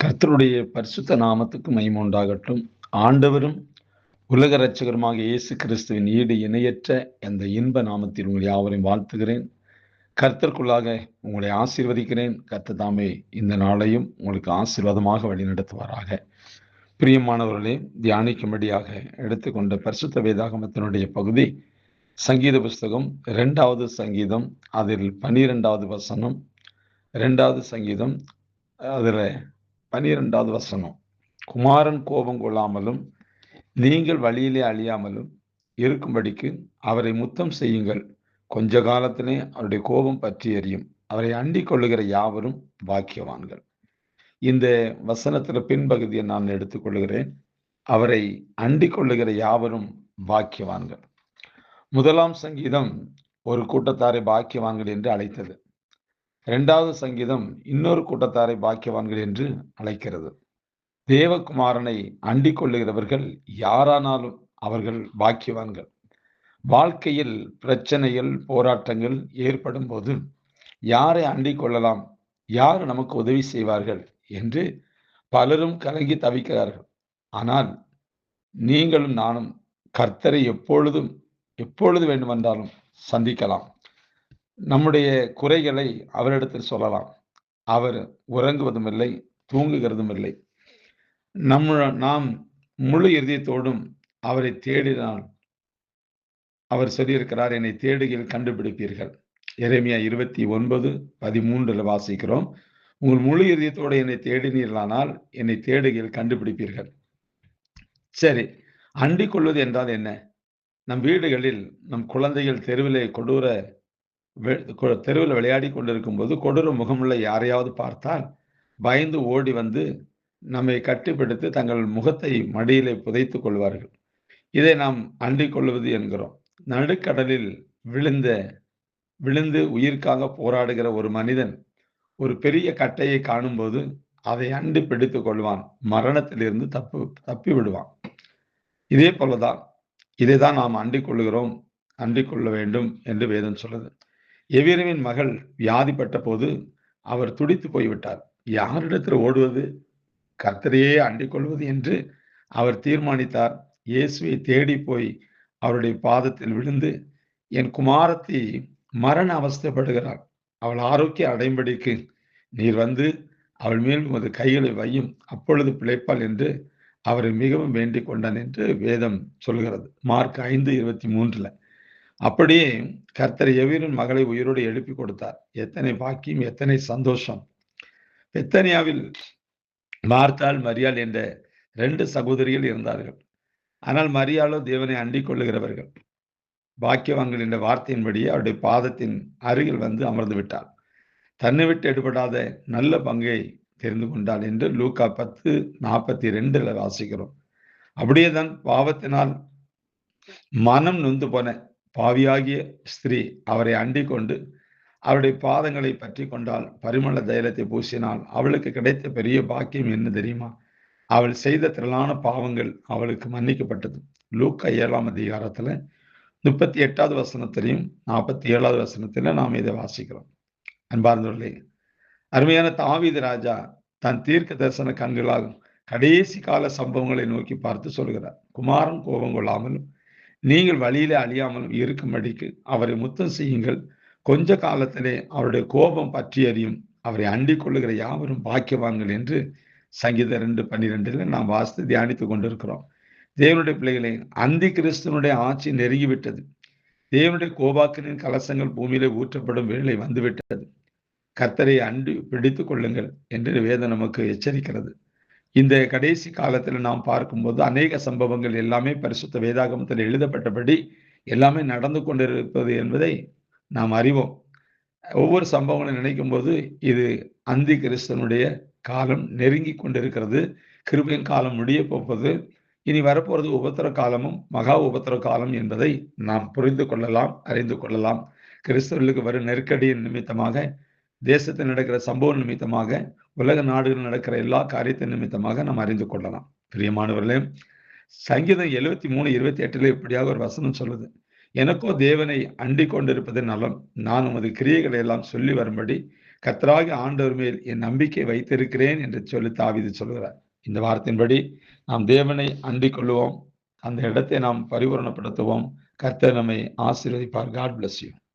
கர்த்தருடைய பரிசுத்த நாமத்துக்கு மகிமை உண்டாகட்டும். ஆண்டவரும் உலக இரட்சகருமாக இயேசு கிறிஸ்துவின் ஈடு இணையற்ற அந்த இன்ப நாமத்தில் உங்களை யாவரையும் வாழ்த்துகிறேன். கர்த்தருக்குள்ளாக உங்களை ஆசீர்வதிக்கிறேன். கர்த்தர் தாமே இந்த நாளையும் உங்களுக்கு ஆசீர்வாதமாக வழிநடத்துவாராக. பிரியமானவர்களே, தியானிக்கும்படியாக எடுத்துக்கொண்ட பரிசுத்த வேதாகமத்தினுடைய பகுதி சங்கீத புஸ்தகம் 2வது சங்கீதம், அதில் 12வது வசனம். 2வது சங்கீதம், அதில் 12வது வசனம். குமாரன் கோபம் கொள்ளாமலும் நீங்கள் வழியிலே அழியாமலும் இருக்கும்படிக்கு அவரை முத்தம் செய்யுங்கள். கொஞ்ச காலத்திலே அவருடைய கோபம் பற்றி எரியும். அவரை அண்டிக் கொள்ளுகிற யாவரும் பாக்கியவான்கள். இந்த வசனத்துல பின்பகுதியை நான் எடுத்துக்கொள்கிறேன். அவரை அண்டிக் கொள்ளுகிற யாவரும் பாக்கியவான்கள். 1ஆம் சங்கீதம் ஒரு கூட்டத்தாரை பாக்கியவான்கள் என்று அழைத்தது. 2வது சங்கீதம் இன்னொரு கூட்டத்தாரை பாக்கியவான்கள் என்று அழைக்கிறது. தேவகுமாரனை அண்டிக் கொள்ளுகிறவர்கள் யாரானாலும் அவர்கள் பாக்கியவான்கள். வாழ்க்கையில் பிரச்சனைகள், போராட்டங்கள் ஏற்படும் போது யாரை அண்டிக் கொள்ளலாம், யார் நமக்கு உதவி செய்வார்கள் என்று பலரும் கலங்கி தவிக்கிறார்கள். ஆனால் நீங்களும் நானும் கர்த்தரை எப்பொழுது வேண்டுமென்றாலும் சந்திக்கலாம். நம்முடைய குறைகளை அவரிடத்தில் சொல்லலாம். அவர் உறங்குவதும் இல்லை, தூங்குகிறதும் இல்லை. நாம் முழு இதயத்தோடும் அவரை தேடினால், அவர் சொல்லியிருக்கிறார், என்னை தேடுகையில் கண்டுபிடிப்பீர்கள். எரேமியா 29:13 வாசிக்கிறோம். உங்கள் முழு இதயத்தோடு என்னை தேடினீர்களானால் என்னை தேடுகையில் கண்டுபிடிப்பீர்கள். சரி, அண்டிக் கொள்வது என்றால் என்ன? நம் வீடுகளில் நம் குழந்தைகள் தெருவில் விளையாடி கொண்டிருக்கும் போது கொடூர முகமுள்ள யாரையாவது பார்த்தால் பயந்து ஓடி வந்து நம்மை கட்டிப்பிடித்து தங்கள் முகத்தை மடியிலே புதைத்துக் கொள்வார்கள். இதை நாம் அண்டிக் கொள்வது என்கிறோம். நடுக்கடலில் விழுந்து உயிர்க்காக போராடுகிற ஒரு மனிதன் ஒரு பெரிய கட்டையை காணும்போது அதை அண்டி பிடித்துக் கொள்வான். மரணத்திலிருந்து தப்பி விடுவான். இதே போலதான் இதைதான் நாம் அண்டிக் கொள்ளுகிறோம், அண்டிக் கொள்ள வேண்டும் என்று வேதம் சொல்லுது. எபிரேமின் மகள் வியாதிப்பட்ட போது அவர் துடித்து போய்விட்டார். யாரிடத்தில் ஓடுவது? கர்த்தரையே அண்டிக் கொள்வது என்று அவர் தீர்மானித்தார். இயேசுவை தேடி போய் அவருடைய பாதத்தில் விழுந்து, என் குமாரத்தி மரண அவஸ்தைப்படுகிறாள், அவள் ஆரோக்கியம் அடையும்படிக்கு நீர் வந்து அவள் மேல் உமது கைகளை வையும், அப்பொழுது பிழைப்பாள் என்று அவரை மிகவும் வேண்டிக் கொண்டான் என்று வேதம் சொல்கிறது. மார்க் 5:23. அப்படியே கர்த்தர் எவீரின் மகளை உயிரோடு எழுப்பி கொடுத்தார். எத்தனை பாக்கியம், எத்தனை சந்தோஷம்! பெத்தனியாவில் மார்த்தாள், மரியாள் என்ற 2 சகோதரிகள் இருந்தார்கள். ஆனால் மரியாளோ தேவனை அண்டிக் கொள்ளுகிறவர்கள். பாக்கியவான்கள் என்ற வார்த்தையின்படியே அவருடைய பாதத்தின் அருகில் வந்து அமர்ந்து விட்டாள். தன்னை விட்டு எடுபடாத நல்ல பங்கை தெரிந்து கொண்டாள் என்று லூக்கா 10:42 வாசிக்கிறோம். அப்படியே தான் பாவத்தினால் மனம் நொந்து போன பாவியாகிய ஸ்திரீ அவரை அண்டிக் கொண்டு அவருடைய பாதங்களை பற்றி கொண்டால், பரிமள தைலத்தை பூசினால் அவளுக்கு கிடைத்த பெரிய பாக்கியம் என்ன தெரியுமா? அவள் செய்த திரளான பாவங்கள் அவளுக்கு மன்னிக்கப்பட்டது. லூக்கா 7ஆம் அதிகாரத்துல 38வது வசனத்திலையும் 47வது வசனத்தில நாம் இதை வாசிக்கிறோம். அன்பார்ந்தவர்களே, அருமையான தாவீது ராஜா தன் தீர்க்க தரிசன கண்களால் கடைசி கால சம்பவங்களை நோக்கி பார்த்து சொல்கிறார். குமாரன் கோபம் கொள்ளாமலும் நீங்கள் வழியிலே அழியாமலும் இருக்கும்படிக்கு அவரை முத்தம் செய்யுங்கள். கொஞ்ச காலத்திலே அவருடைய கோபம் பற்றி எறியும். அவரை அண்டிக் கொள்ளுகிற யாவரும் பாக்கியவான்கள் என்று சங்கீதம் 2:12 நாம் வாசித்து தியானித்துக் கொண்டிருக்கிறோம். தேவனுடைய பிள்ளைகளை, அந்தி கிறிஸ்துவனுடைய ஆட்சி நெருங்கிவிட்டது. தேவனுடைய கோபாக்கினின் கலசங்கள் பூமியிலே ஊற்றப்படும் வேளை வந்துவிட்டது. கர்த்தரை அண்டி பிடித்துக் கொள்ளுங்கள் என்று வேதம் நமக்கு எச்சரிக்கிறது. இந்த கடைசி காலத்தில் நாம் பார்க்கும்போது அநேக சம்பவங்கள் எல்லாமே பரிசுத்த வேதாகமத்தில் எழுதப்பட்டபடி எல்லாமே நடந்து கொண்டிருப்பது என்பதை நாம் அறிவோம். ஒவ்வொரு சம்பவங்களை நினைக்கும் போது இது அந்தி கிறிஸ்தனுடைய காலம் நெருங்கி கொண்டிருக்கிறது. கிருபையின் காலம் முடிய போவது, இனி வரப்போறது உபத்திர காலமும் மகா உபத்திர காலம் என்பதை நாம் புரிந்து கொள்ளலாம், அறிந்து கொள்ளலாம். கிறிஸ்தவர்களுக்கு வரும் நெருக்கடியின் நிமித்தமாக, தேசத்தில் நடக்கிற சம்பவம் நிமித்தமாக, உலக நாடுகள் நடக்கிற எல்லா காரியத்தின் நிமித்தமாக நாம் அறிந்து கொள்ளலாம். பிரியமானவர்களே, சங்கீதம் 73:28 இப்படியாக ஒரு வசனம் சொல்லுது. எனக்கோ தேவனை அண்டிக் கொண்டிருப்பது நலம், நான் உமது கிரியைகளை எல்லாம் சொல்லி வரும்படி கர்த்தராகிய ஆண்டவர் மேல் என் நம்பிக்கை வைத்திருக்கிறேன் என்று சொல்லி தாவீது சொல்கிறார். இந்த வார்த்தையின்படி நாம் தேவனை அண்டிக் கொள்வோம். அந்த இடத்தை நாம் பரிபூரணப்படுத்துவோம். கர்த்தர் நம்மை ஆசீர்வதிப்பார். God bless you.